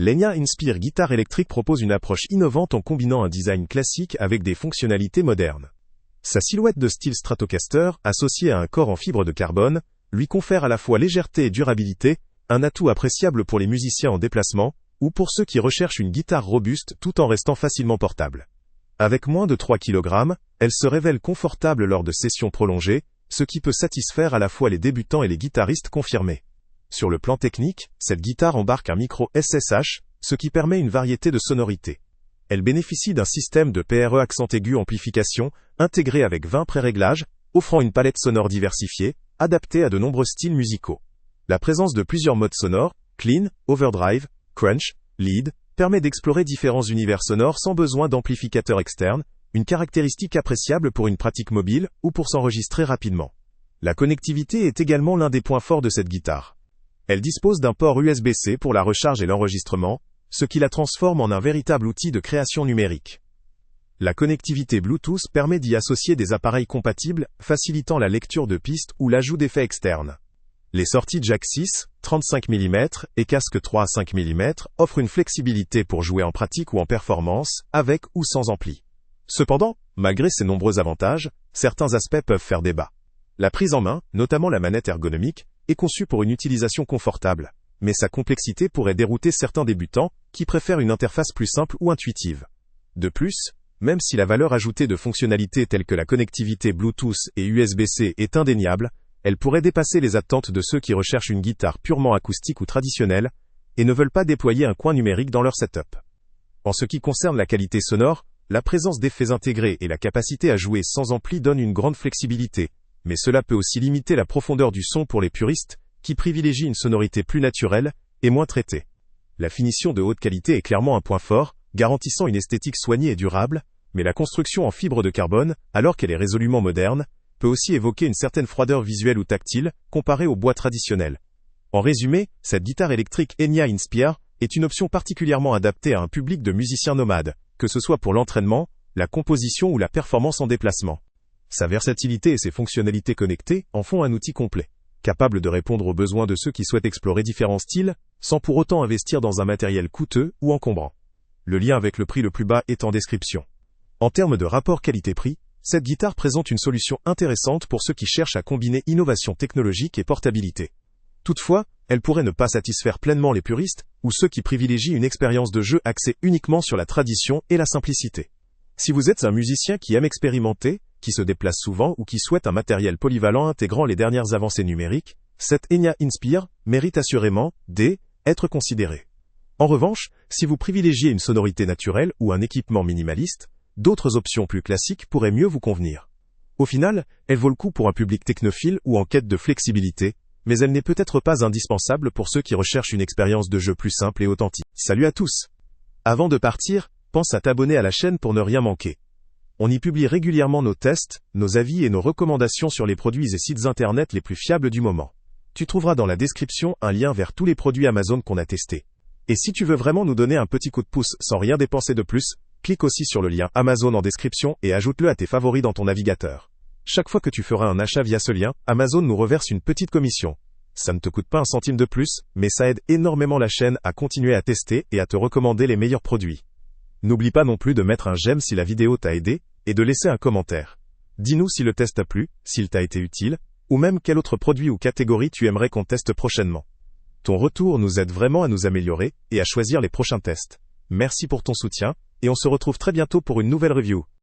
L'Enya Inspire guitare électrique propose une approche innovante en combinant un design classique avec des fonctionnalités modernes. Sa silhouette de style Stratocaster, associée à un corps en fibre de carbone, lui confère à la fois légèreté et durabilité, un atout appréciable pour les musiciens en déplacement, ou pour ceux qui recherchent une guitare robuste tout en restant facilement portable. Avec moins de 3 kg, elle se révèle confortable lors de sessions prolongées, ce qui peut satisfaire à la fois les débutants et les guitaristes confirmés. Sur le plan technique, cette guitare embarque un micro SSH, ce qui permet une variété de sonorités. Elle bénéficie d'un système de PRE accent aigu amplification, intégré avec 20 pré-réglages, offrant une palette sonore diversifiée, adaptée à de nombreux styles musicaux. La présence de plusieurs modes sonores, clean, overdrive, crunch, lead, permet d'explorer différents univers sonores sans besoin d'amplificateur externe, une caractéristique appréciable pour une pratique mobile ou pour s'enregistrer rapidement. La connectivité est également l'un des points forts de cette guitare. Elle dispose d'un port USB-C pour la recharge et l'enregistrement, ce qui la transforme en un véritable outil de création numérique. La connectivité Bluetooth permet d'y associer des appareils compatibles, facilitant la lecture de pistes ou l'ajout d'effets externes. Les sorties jack 6, 35 mm et casque 3 à 5 mm offrent une flexibilité pour jouer en pratique ou en performance, avec ou sans ampli. Cependant, malgré ces nombreux avantages, certains aspects peuvent faire débat. La prise en main, notamment la manette ergonomique, est conçue pour une utilisation confortable, mais sa complexité pourrait dérouter certains débutants qui préfèrent une interface plus simple ou intuitive. De plus, même si la valeur ajoutée de fonctionnalités telles que la connectivité Bluetooth et USB-C est indéniable, elle pourrait dépasser les attentes de ceux qui recherchent une guitare purement acoustique ou traditionnelle et ne veulent pas déployer un coin numérique dans leur setup. En ce qui concerne la qualité sonore, la présence d'effets intégrés et la capacité à jouer sans ampli donnent une grande flexibilité, mais cela peut aussi limiter la profondeur du son pour les puristes, qui privilégient une sonorité plus naturelle et moins traitée. La finition de haute qualité est clairement un point fort, garantissant une esthétique soignée et durable, mais la construction en fibre de carbone, alors qu'elle est résolument moderne, peut aussi évoquer une certaine froideur visuelle ou tactile, comparée au bois traditionnel. En résumé, cette guitare électrique Enya Inspire est une option particulièrement adaptée à un public de musiciens nomades, que ce soit pour l'entraînement, la composition ou la performance en déplacement. Sa versatilité et ses fonctionnalités connectées en font un outil complet, capable de répondre aux besoins de ceux qui souhaitent explorer différents styles, sans pour autant investir dans un matériel coûteux ou encombrant. Le lien avec le prix le plus bas est en description. En termes de rapport qualité-prix, cette guitare présente une solution intéressante pour ceux qui cherchent à combiner innovation technologique et portabilité. Toutefois, elle pourrait ne pas satisfaire pleinement les puristes, ou ceux qui privilégient une expérience de jeu axée uniquement sur la tradition et la simplicité. Si vous êtes un musicien qui aime expérimenter, qui se déplace souvent ou qui souhaite un matériel polyvalent intégrant les dernières avancées numériques, cette Enya Inspire mérite assurément d'être considérée. En revanche, si vous privilégiez une sonorité naturelle ou un équipement minimaliste, d'autres options plus classiques pourraient mieux vous convenir. Au final, elle vaut le coup pour un public technophile ou en quête de flexibilité, mais elle n'est peut-être pas indispensable pour ceux qui recherchent une expérience de jeu plus simple et authentique. Salut à tous! Avant de partir, pense à t'abonner à la chaîne pour ne rien manquer. On y publie régulièrement nos tests, nos avis et nos recommandations sur les produits et sites internet les plus fiables du moment. Tu trouveras dans la description un lien vers tous les produits Amazon qu'on a testés. Et si tu veux vraiment nous donner un petit coup de pouce sans rien dépenser de plus, clique aussi sur le lien Amazon en description et ajoute-le à tes favoris dans ton navigateur. Chaque fois que tu feras un achat via ce lien, Amazon nous reverse une petite commission. Ça ne te coûte pas un centime de plus, mais ça aide énormément la chaîne à continuer à tester et à te recommander les meilleurs produits. N'oublie pas non plus de mettre un j'aime si la vidéo t'a aidé, et de laisser un commentaire. Dis-nous si le test t'a plu, s'il t'a été utile, ou même quel autre produit ou catégorie tu aimerais qu'on teste prochainement. Ton retour nous aide vraiment à nous améliorer et à choisir les prochains tests. Merci pour ton soutien, et on se retrouve très bientôt pour une nouvelle review.